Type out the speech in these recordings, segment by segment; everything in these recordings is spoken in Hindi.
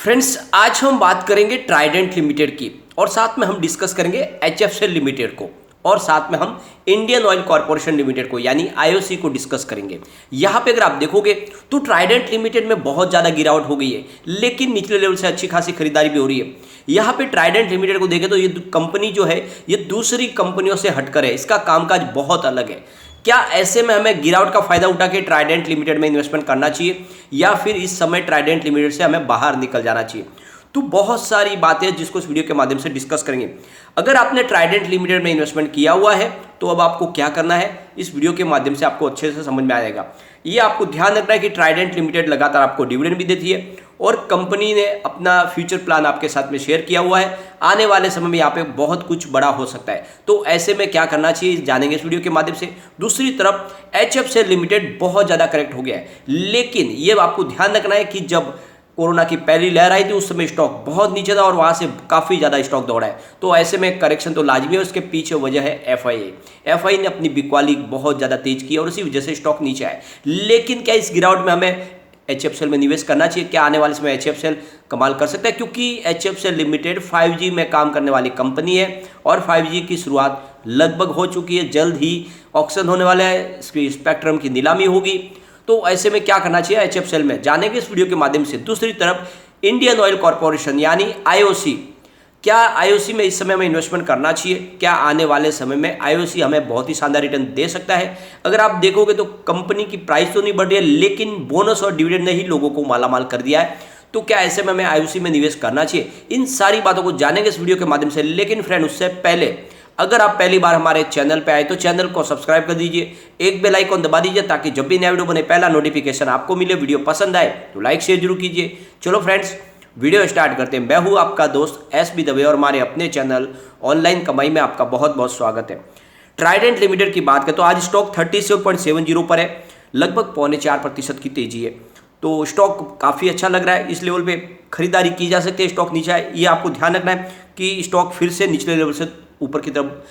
फ्रेंड्स, आज हम बात करेंगे ट्राइडेंट लिमिटेड की और साथ में हम डिस्कस करेंगे एचएफसीएल लिमिटेड को और साथ में हम इंडियन ऑयल कॉर्पोरेशन लिमिटेड को यानी आईओसी को डिस्कस करेंगे। यहाँ पे अगर आप देखोगे तो ट्राइडेंट लिमिटेड में बहुत ज़्यादा गिरावट हो गई है, लेकिन निचले लेवल से अच्छी खासी खरीदारी भी हो रही है। यहाँ पे ट्राइडेंट लिमिटेड को देखें तो ये कंपनी जो है ये दूसरी कंपनियों से हटकर है, इसका कामकाज बहुत अलग है। क्या ऐसे में हमें गिरावट का फायदा उठा के ट्राइडेंट लिमिटेड में इन्वेस्टमेंट करना चाहिए या फिर इस समय ट्राइडेंट लिमिटेड से हमें बाहर निकल जाना चाहिए? तो बहुत सारी बातें जिसको इस वीडियो के माध्यम से डिस्कस करेंगे। अगर आपने ट्राइडेंट लिमिटेड में इन्वेस्टमेंट किया हुआ है तो अब आपको क्या करना है, इस वीडियो के माध्यम से आपको अच्छे से समझ में आ जाएगा। ये आपको ध्यान रखना है कि ट्राइडेंट लिमिटेड लगातार आपको डिविडेंड भी देती है और कंपनी ने अपना फ्यूचर प्लान आपके साथ में शेयर किया हुआ है। आने वाले समय में यहाँ पे बहुत कुछ बड़ा हो सकता है, तो ऐसे में क्या करना चाहिए जानेंगे इस वीडियो के माध्यम से। दूसरी तरफ एचएफसीएल लिमिटेड बहुत ज़्यादा करेक्ट हो गया है, लेकिन ये आपको ध्यान रखना है कि जब कोरोना की पहली लहर आई थी उस समय स्टॉक बहुत नीचे था और वहाँ से काफ़ी ज़्यादा स्टॉक दौड़ा है, तो ऐसे में करेक्शन तो लाजमी है। उसके पीछे वजह है एफआई ने अपनी बिकवाली बहुत ज़्यादा तेज की और उसी वजह से स्टॉक नीचे आए। लेकिन क्या इस गिरावट में हमें एचएफसीएल में निवेश करना चाहिए? क्या आने वाले समय एचएफसीएल कमाल कर सकता है? क्योंकि एचएफसीएल लिमिटेड 5G में काम करने वाली कंपनी है और 5G की शुरुआत लगभग हो चुकी है। जल्द ही ऑक्शन होने वाला है, इसकी स्पेक्ट्रम की नीलामी होगी। तो ऐसे में क्या करना चाहिए एचएफसीएल में, जानेंगे इस वीडियो के माध्यम से। दूसरी तरफ इंडियन ऑयल कॉर्पोरेशन यानी आईओसी, क्या आईओसी में इस समय में इन्वेस्टमेंट करना चाहिए? क्या आने वाले समय में आईओसी हमें बहुत ही शानदार रिटर्न दे सकता है? अगर आप देखोगे तो कंपनी की प्राइस तो नहीं बढ़ रही है, लेकिन बोनस और डिविडेंड ने ही लोगों को मालामाल कर दिया है। तो क्या ऐसे में हमें आईओसी में निवेश करना चाहिए? इन सारी बातों को जानेंगे इस वीडियो के माध्यम से। लेकिन फ्रेंड, उससे पहले अगर आप पहली बार हमारे चैनल पे आए तो चैनल को सब्सक्राइब कर दीजिए, एक बेल आइकन दबा दीजिए ताकि जब भी नया वीडियो बने पहला नोटिफिकेशन आपको मिले। वीडियो पसंद आए तो लाइक शेयर जरूर कीजिए। चलो फ्रेंड्स, वीडियो स्टार्ट करते हैं। मैं हूं आपका दोस्त एसबी दवे और हमारे अपने चैनल ऑनलाइन कमाई में आपका बहुत बहुत स्वागत है। ट्राइडेंट लिमिटेड की बात करें तो आज स्टॉक 37.70 पर है, लगभग 4.25% की तेजी है। तो स्टॉक काफ़ी अच्छा लग रहा है, इस लेवल पे खरीदारी की जा सकती है। स्टॉक नीचे आए, ये आपको ध्यान रखना है कि स्टॉक फिर से निचले लेवल से ऊपर की तरफ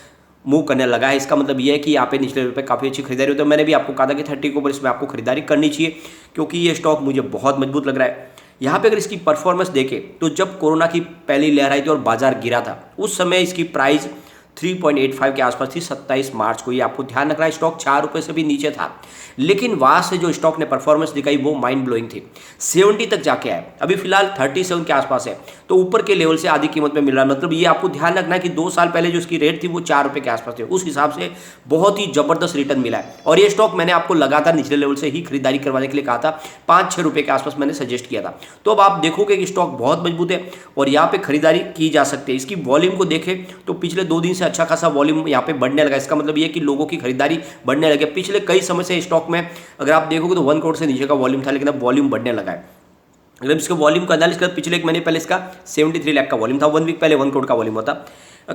मूव करने लगा है। इसका मतलब ये है कि यहाँ पे निचले लेवल पे काफ़ी अच्छी खरीदारी होती है। मैंने भी आपको कहा था कि 30 के ऊपर इसमें आपको खरीदारी करनी चाहिए, क्योंकि ये स्टॉक मुझे बहुत मजबूत लग रहा है। यहाँ पे अगर इसकी परफॉर्मेंस देखें तो जब कोरोना की पहली लहर आई थी और बाजार गिरा था, उस समय इसकी प्राइस 3.85 के आसपास थी 27 मार्च को। ये आपको ध्यान रखना है। स्टॉक 4 रुपये से भी नीचे था, लेकिन वहाँ से जो स्टॉक ने परफॉर्मेंस दिखाई वो माइंड ब्लोइंग थी। 70 तक जाके आए, अभी फिलहाल 37 के आसपास है, तो ऊपर के लेवल से आधी कीमत में मिल रहा है। मतलब ये आपको ध्यान रखना है कि 2 साल पहले जो इसकी रेट थी वो 4 रुपये के आसपास थे, उस हिसाब से बहुत ही जबरदस्त रिटर्न मिला है। और ये स्टॉक मैंने आपको लगातार निचले लेवल से ही खरीदारी करवाने के लिए कहा था, 5-6 रुपये के आसपास मैंने सजेस्ट किया था। तो अब आप देखोगे कि स्टॉक बहुत मजबूत है और यहाँ पे खरीदारी की जा सकती है। इसकी वॉल्यूम को देखें तो पिछले 2 दिन से अच्छा खासा वॉल्यूम यहाँ पे बढ़ने लगा। इसका मतलब ये कि लोगों की खरीदारी बढ़ने लगी। पिछले कई समय से स्टॉक में अगर आप देखोगे तो 1 करोड़ से नीचे का वॉल्यूम था, लेकिन अब वॉल्यूम बढ़ने लगा है। अगर इसके वॉल्यूम का एनालिसिस करें, पिछले 1 महीने पहले इसका 73 लाख का वॉल्यूम था, 1 वीक पहले 1 करोड़ का वॉल्यूम होता,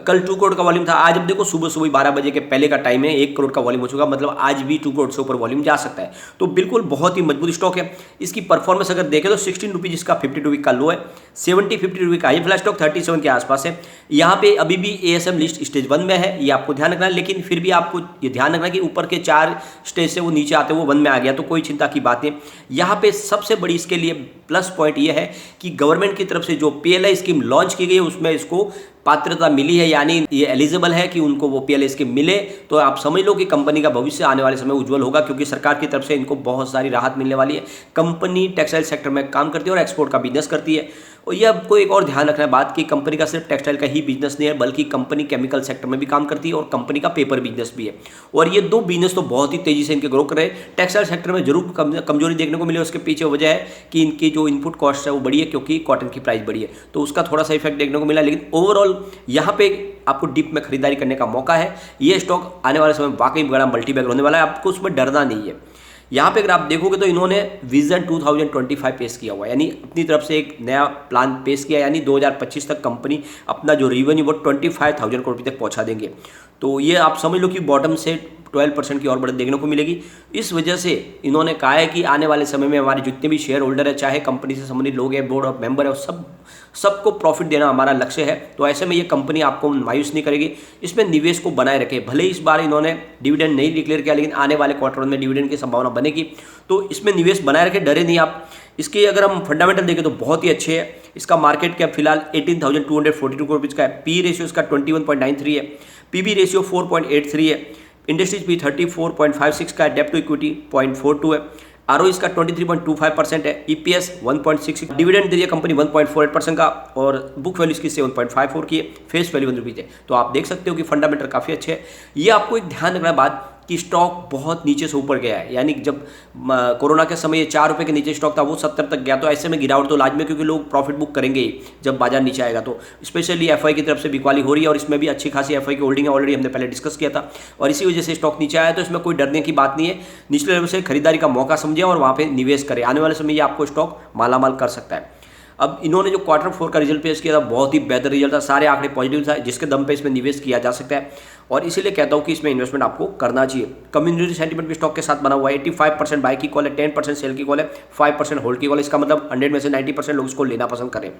कल 2 करोड़ का वॉल्यूम था। आज अब देखो सुबह 12 बजे के पहले का टाइम है, 1 करोड़ का वॉल्यूम हो चुका, मतलब आज भी 2 करोड़ से ऊपर वॉल्यूम जा सकता है। तो बिल्कुल बहुत ही मजबूत स्टॉक है। इसकी परफॉर्मेंस अगर देखें तो 16 रुपीज इसका 52 वीक का लो है, 50 रुपये का हाई। फिलहाल स्टॉक 37 के आसपास है। यहाँ पे अभी भी एएसएम लिस्ट स्टेज 1 में है, ये आपको ध्यान रखना है। लेकिन फिर भी आपको ये ध्यान रखना है कि ऊपर के 4 स्टेज से वो नीचे आते वो 1 में आ गया, तो कोई चिंता की बात नहीं। यहाँ पे सबसे बड़ी इसके लिए प्लस पॉइंट ये है कि गवर्नमेंट की तरफ से जो पीएलआई स्कीम लॉन्च की गई है उसमें इसको पात्रता मिली है, यानी ये एलिजिबल है कि उनको वो पीएलआई स्कीम मिले। तो आप समझ लो कि कंपनी का भविष्य आने वाले समय उज्जवल होगा, क्योंकि सरकार की तरफ से इनको बहुत सारी राहत मिलने वाली है। कंपनी टेक्सटाइल सेक्टर में काम करती है और एक्सपोर्ट का बिजनेस करती है। और ये आपको एक और ध्यान रखना है बात कि कंपनी का सिर्फ टेक्सटाइल का ही बिजनेस नहीं है, बल्कि कंपनी केमिकल सेक्टर में भी काम करती है और कंपनी का पेपर बिजनेस भी है। और ये 2 बिजनेस तो बहुत ही तेजी से इनके ग्रो कर रहे हैं। टेक्सटाइल सेक्टर में जरूर कमजोरी देखने को मिली, उसके पीछे वजह है कि इनकी जो इनपुट कॉस्ट है वो बढ़ी है, क्योंकि कॉटन की प्राइस बढ़ी है, तो उसका थोड़ा सा इफेक्ट देखने को मिला। लेकिन ओवरऑल यहाँ पे आपको डीप में खरीदारी करने का मौका है। ये स्टॉक आने वाले समय वाकई बड़ा मल्टीबैगर होने वाला है, आपको उसमें डरना नहीं है। यहाँ पे अगर आप देखोगे तो इन्होंने विजन 2025 पेश किया हुआ है, यानी अपनी तरफ से एक नया प्लान पेश किया, यानी 2025 तक कंपनी अपना जो रेवेन्यू वो 25,000 करोड़ रुपये तक पहुँचा देंगे। तो ये आप समझ लो कि बॉटम से 12% की और बढ़त देखने को मिलेगी। इस वजह से इन्होंने कहा है कि आने वाले समय में हमारे जितने भी शेयर होल्डर है, चाहे कंपनी से संबंधित लोग हैं, बोर्ड ऑफ मेंबर है, सबको प्रॉफिट देना हमारा लक्ष्य है। तो ऐसे में ये कंपनी आपको मायूस नहीं करेगी, इसमें निवेश को बनाए रखे। भले इस बार इन्होंने डिविडेंड नहीं डिक्लेयर किया, लेकिन आने वाले क्वार्टर में डिविडेंड की संभावना बनेगी, तो इसमें निवेश बनाए रखे, डरे नहीं आप। इसके अगर हम फंडामेंटल देखें तो बहुत ही अच्छे हैं। इसका मार्केट कैप फिलहाल 18,242 करोड़ रुपीज़ का है। पी रेशियो इसका 21.93 है। पीबी रेशियो 4.83 है। इंडस्ट्रीज पी 34.56 का है। डेप्ट टू इक्विटी 0.42 है। आरओ इसका 23.25% है। ईपीएस 1.66, डिविडेंड दे रही है कंपनी 1.48% का, और बुक वैल्यू इसकी 7.54 की है। फेस वैल्यू 1 रुपीज़ है। तो आप देख सकते हो कि फंडामेंटल काफ़ी अच्छे है। ये आपको एक ध्यान रखना बात कि स्टॉक बहुत नीचे से ऊपर गया है, यानी जब कोरोना के समय ये 4 रुपये के नीचे स्टॉक था वो 70 तक गया, तो ऐसे में गिरावट तो लाजमी, क्योंकि लोग प्रॉफिट बुक करेंगे ही जब बाजार नीचे आएगा। तो स्पेशली एफआई की तरफ से बिकवाली हो रही है और इसमें भी अच्छी खासी एफआई की होल्डिंग है, ऑलरेडी हमने पहले डिस्कस किया था, और इसी वजह से स्टॉक नीचे आया। तो इसमें कोई डरने की बात नहीं है। निचले लेवल से खरीदारी का मौका समझें और वहाँ पर निवेश करें। आने वाले समय ये आपको स्टॉक मालामाल कर सकता है। अब इन्होंने जो Q4 का रिजल्ट पेश किया था बहुत ही बेहतर रिजल्ट था, सारे आंकड़े पॉजिटिव था, जिसके दम पे इसमें निवेश किया जा सकता है, और इसीलिए कहता हूं कि इसमें इन्वेस्टमेंट आपको करना चाहिए। कम्युनिटी सेंटीमेंट भी स्टॉक के साथ बना हुआ है। 85% बाय की कॉल है, 10% सेल की कॉल है, 5% होल्ड की कॉल है। इसका मतलब 100 में से 90% लोग इसको लेना पसंद करें।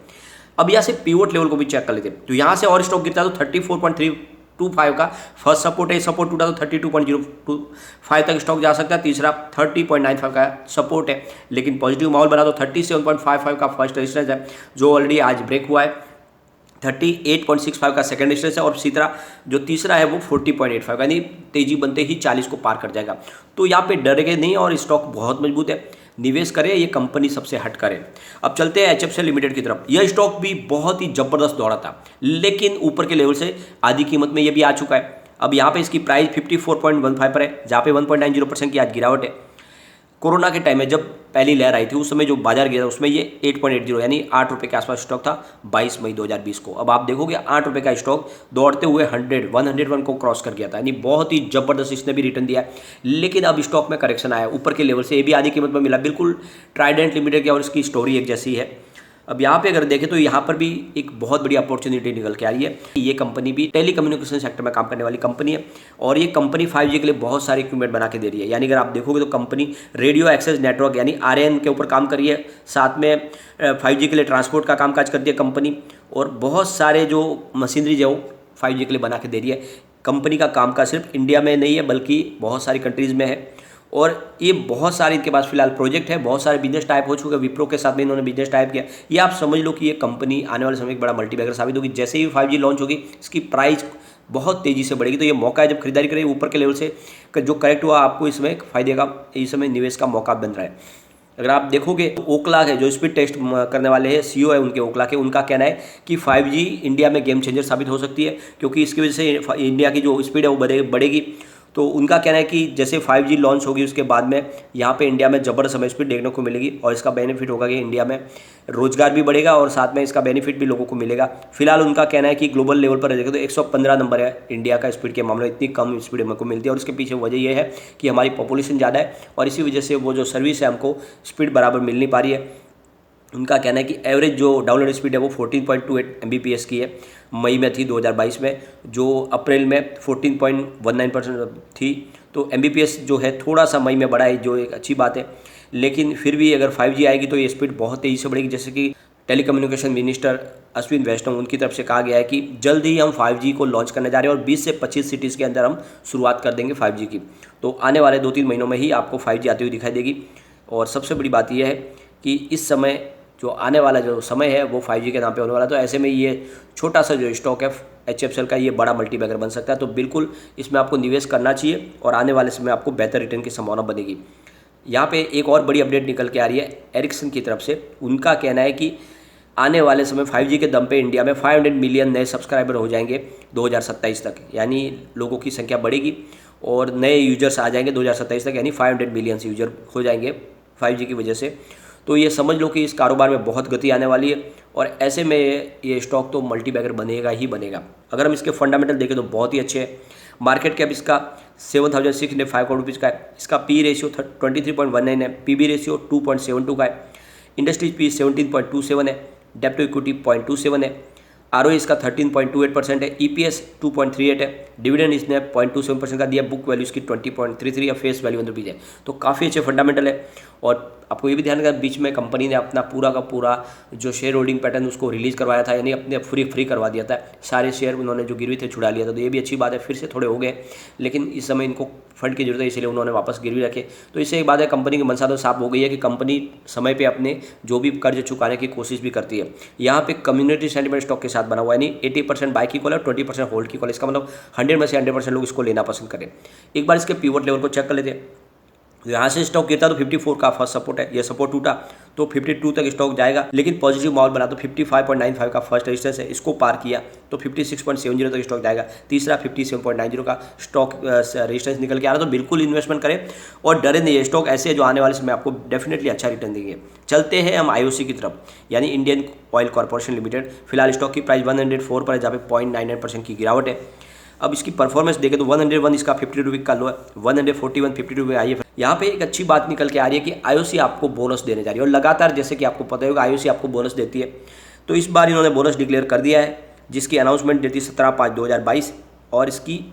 अब यहाँ से पिवोट लेवल को भी चेक कर लेते हैं। तो यहाँ से और स्टॉक गिरता है तो 34.325 का फर्स्ट सपोर्ट है। सपोर्ट टूटा तो 32.025 तक स्टॉक जा सकता है। तीसरा 30.95 का सपोर्ट है, लेकिन पॉजिटिव माहौल बना तो 37.55 का फर्स्ट रेजिस्टेंस है, जो ऑलरेडी आज ब्रेक हुआ है। 38.65 का सेकंड रेजिस्टेंस है, और जो तीसरा है वो 40.85 का, यानी तेजी बनते ही 40 को पार कर जाएगा। तो यहाँ पे डरेंगे नहीं और स्टॉक बहुत मजबूत है। निवेश करें, ये कंपनी सबसे हट करें। अब चलते हैं एचएफसीएल लिमिटेड की तरफ। यह स्टॉक भी बहुत ही जबरदस्त दौड़ा था, लेकिन ऊपर के लेवल से आधी कीमत में ये भी आ चुका है। अब यहाँ पे इसकी प्राइस 54.15 पर है, जहाँ पे 1.90% की आज गिरावट है। कोरोना के टाइम में जब पहली लहर आई थी उस समय जो बाजार गया था उसमें ये 8.80 यानी 8 रुपये के आसपास स्टॉक था 22 मई 2020 को। अब आप देखोगे 8 रुपये का स्टॉक दौड़ते हुए 101 को क्रॉस कर गया था, यानी बहुत ही जबरदस्त इसने भी रिटर्न दिया है। लेकिन अब स्टॉक में करेक्शन आया ऊपर के लेवल से, ये भी आधी कीमत में मिला। बिल्कुल ट्राइडेंट लिमिटेड की और इसकी स्टोरी एक जैसी है। अब यहाँ पे अगर देखें तो यहाँ पर भी एक बहुत बड़ी अपॉर्चुनिटी निकल के आ रही है। ये कंपनी भी टेली कम्युनिकेशन सेक्टर में काम करने वाली कंपनी है, और ये कंपनी 5G के लिए बहुत सारे इक्विपमेंट बना के दे रही है। यानी अगर आप देखोगे तो कंपनी रेडियो एक्सेस नेटवर्क यानी RAN के ऊपर काम कर रही है, साथ में 5G के लिए ट्रांसपोर्ट का कामकाज करती है कंपनी, और बहुत सारे जो मशीनरी जो 5G के लिए बना के दे रही है। कंपनी का कामकाज सिर्फ इंडिया में नहीं है बल्कि बहुत सारी कंट्रीज़ में है, और ये बहुत सारे इनके पास फिलहाल प्रोजेक्ट है, बहुत सारे बिजनेस टाइप हो चुके हैं। विप्रो के साथ में इन्होंने बिजनेस टाइप किया। ये आप समझ लो कि ये कंपनी आने वाले समय एक बड़ा मल्टीबैगर साबित होगी। जैसे ही 5G लॉन्च होगी इसकी प्राइस बहुत तेज़ी से बढ़ेगी। तो ये मौका है, जब खरीदारी करें ऊपर के लेवल से जो करेक्ट हुआ आपको इसमें फायदे का, इस समय निवेश का मौका बन रहा है। अगर आप देखोगे ओखला है जो स्पीड टेस्ट करने वाले हैं, CEO है उनके ओखला के, उनका कहना है कि 5G इंडिया में गेम चेंजर साबित हो सकती है, क्योंकि इसकी वजह से इंडिया की जो स्पीड है वो बढ़ेगी। तो उनका कहना है कि जैसे 5G लॉन्च होगी उसके बाद में यहाँ पे इंडिया में ज़बरदस्त हमें स्पीड देखने को मिलेगी, और इसका बेनिफिट होगा कि इंडिया में रोजगार भी बढ़ेगा और साथ में इसका बेनिफिट भी लोगों को मिलेगा। फिलहाल उनका कहना है कि ग्लोबल लेवल पर देखें तो 115 नंबर है इंडिया का स्पीड के मामले में, इतनी कम स्पीड हमको मिलती है। और इसके पीछे वजह यह है कि हमारी पॉपुलेशन ज़्यादा है, और इसी वजह से वो जो सर्विस है हमको स्पीड बराबर मिल नहीं पा रही है। उनका कहना है कि एवरेज जो डाउनलोड स्पीड है वो 14.28 Mbps की है, मई में थी 2022 में, जो अप्रैल में 14.19% थी। तो Mbps जो है थोड़ा सा मई में बढ़ा है, जो एक अच्छी बात है। लेकिन फिर भी अगर 5G आएगी तो ये स्पीड बहुत तेज़ी से बढ़ेगी। जैसे कि टेलीकम्युनिकेशन मिनिस्टर अश्विन वैष्णव उनकी तरफ से कहा गया है कि जल्द ही हम 5G को लॉन्च करने जा रहे हैं, और 20 से 25 सिटीज़ के अंदर हम शुरुआत कर देंगे 5G की। तो आने वाले 2-3 महीनों में ही आपको 5G आती हुई दिखाई देगी। और सबसे बड़ी बात यह है कि इस समय जो आने वाला जो समय है वो 5G के नाम पे होने वाला है। तो ऐसे में ये छोटा सा जो स्टॉक है HFCL का, ये बड़ा मल्टीबैगर बन सकता है। तो बिल्कुल इसमें आपको निवेश करना चाहिए, और आने वाले समय आपको बेहतर रिटर्न की संभावना बनेगी। यहाँ पे एक और बड़ी अपडेट निकल के आ रही है एरिक्सन की तरफ से। उनका कहना है कि आने वाले समय 5G के दम पे इंडिया में 500 मिलियन नए सब्सक्राइबर हो जाएंगे 2027 तक, यानी लोगों की संख्या बढ़ेगी और नए यूजर्स आ जाएंगे 2027 तक, यानी 500 मिलियन यूजर हो जाएंगे 5G की वजह से। तो ये समझ लो कि इस कारोबार में बहुत गति आने वाली है, और ऐसे में ये स्टॉक तो मल्टीबैगर बनेगा ही बनेगा। अगर हम इसके फंडामेंटल देखें तो बहुत ही अच्छे हैं। मार्केट कैप इसका 7,605 करोड़ रुपीज़ का है। इसका पी रेशियो 23.19 है। पीबी रेशियो 2.72 का है। इंडस्ट्रीज पी 17.27 है। डेप्ट टू इक्विटी 0.27 है। आरओई इसका 13.28% है। ईपीएस 2.38 है। डिविडेंड इसने 0.27% का दिया, बुक वैल्यू इसकी 20.33 या फेस वैल्यू 1 रुपीज़ है। तो काफ़ी अच्छे फंडामेंटल है। और आपको ये भी ध्यान रखना, बीच में कंपनी ने अपना पूरा का पूरा जो शेयर होल्डिंग पैटर्न उसको रिलीज़ करवाया था, यानी अपने फ्री करवा दिया था, सारे शेयर उन्होंने जो गिरवी थे छुड़ा लिया था। तो ये भी अच्छी बात है, फिर से थोड़े हो गए, लेकिन इस समय इनको फंड की जरूरत है, इसलिए उन्होंने वापस गिरवी रखे। तो इससे एक बात है, कंपनी की मंशा तो साफ हो गई है कि कंपनी समय पे अपने जो भी कर्ज चुकाने की कोशिश भी करती है। यहाँ पे कम्युनिटी सेंटिमेंट स्टॉक के साथ बना हुआ है, यानी 80% बाई की कॉल है, 20% होल्ड की कॉल। इसका मतलब 100 में से 100% लोग इसको लेना पसंद करें। एक बार इसके पिवट लेवल को चेक कर लेते हैं। यहाँ से स्टॉक गिरता तो 54 का फर्स्ट सपोर्ट है, ये सपोर्ट टूटा तो 52 तक स्टॉक जाएगा, लेकिन पॉजिटिव माहौल बना तो 55.95 का फर्स्ट रेजिस्टेंस है, इसको पार किया तो 56.70 तक स्टॉक जाएगा। तीसरा 57.90 का स्टॉक रेजिस्टेंस निकल के आ रहा, तो बिल्कुल इन्वेस्टमेंट करें और डरे नहीं। ये स्टॉक ऐसे है जो आने वाले समय आपको डेफिनेटली अच्छा रिटर्न देंगे। चलते हैं हम आईओसी की तरफ, यानी इंडियन ऑयल कॉर्पोरेशन लिमिटेड। फिलहाल स्टॉक की प्राइस 104 पर है, जहाँ पे 0.99% की गिरावट है। अब इसकी परफॉर्मेंस देखें तो 101 इसका 50 रुपये का लो है, 141 50 रुपये आई है। यहाँ पे एक अच्छी बात निकल के आ रही है कि आईओसी आपको बोनस देने जा रही है, और लगातार जैसे कि आपको पता होगा आईओसी आपको बोनस देती है। तो इस बार इन्होंने बोनस डिक्लेयर कर दिया है, जिसकी अनाउंसमेंट डेट थी 17/5/2022 और इसकी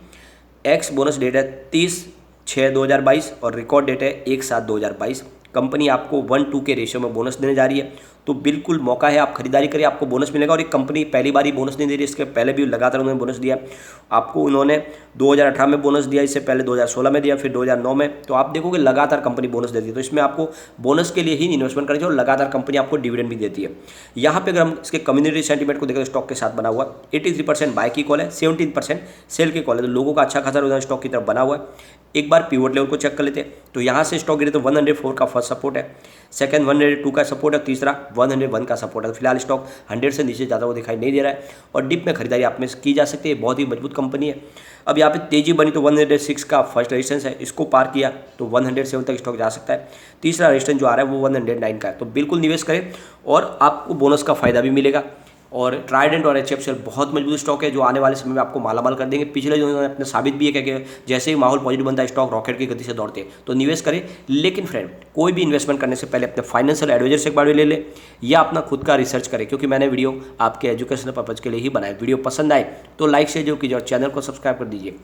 एक्स बोनस डेट है 30/6/2022 और रिकॉर्ड डेट है 1/7/2022। कंपनी आपको 1:2 के रेशियो में बोनस देने जा रही है, तो बिल्कुल मौका है, आप खरीदारी करिए, आपको बोनस मिलेगा। और एक कंपनी पहली बार ही बोनस नहीं दे रही, इसके पहले भी लगातार उन्होंने बोनस दिया। आपको उन्होंने 2018 में बोनस दिया, इससे पहले 2016 में दिया, फिर 2009 में। तो आप देखोगे लगातार कंपनी बोनस देती है, तो इसमें आपको बोनस के लिए ही इन्वेस्टमेंट करनी चाहिए और लगातार कंपनी आपको डिविडेंड भी देती है। यहाँ पे अगर हम इसके कम्युनिटी सेंटीमेंट को देखें तो स्टॉक के साथ बना हुआ 83% बाय की कॉल है, 17% सेल की कॉल है, तो लोगों का अच्छा खासा रुझान स्टॉक की तरफ बना हुआ है। एक बार पिवट लेवल को चेक कर लेते हैं, तो यहाँ से स्टॉक गिरे तो 104 का फर्स्ट सपोर्ट है, सेकंड 102 का सपोर्ट है, तीसरा 101 का सपोर्ट है। तो फिलहाल स्टॉक 100 से नीचे ज़्यादा वो दिखाई नहीं दे रहा है और डिप में खरीदारी आप में की जा सकती है, बहुत ही मजबूत कंपनी है। अब यहाँ पे तेजी बनी तो 106 का फर्स्ट रेजिस्टेंस है, इसको पार किया तो 107 तक स्टॉक जा सकता है। तीसरा रेजिस्टेंस जो आ रहा है वो 109 का है, तो बिल्कुल निवेश करें और आपको बोनस का फायदा भी मिलेगा। और ट्राइडेंट और एचएफसीएल बहुत मजबूत स्टॉक है, जो आने वाले समय में आपको मालामाल कर देंगे। पिछले जो उन्होंने अपने साबित भी है कि जैसे ही माहौल पॉजिटिव बनता है स्टॉक रॉकेट की गति से दौड़ते हैं, तो निवेश करें। लेकिन फ्रेंड, कोई भी इन्वेस्टमेंट करने से पहले अपने फाइनेंशियल एडवाइजर से एक बार ले ले या अपना खुद का रिसर्च करें, क्योंकि मैंने वीडियो आपके एजुकेशनल पर्पज के लिए ही बनाया। वीडियो पसंद आए तो लाइक शेयर जरूर कीजिए और चैनल को सब्सक्राइब कर दीजिए।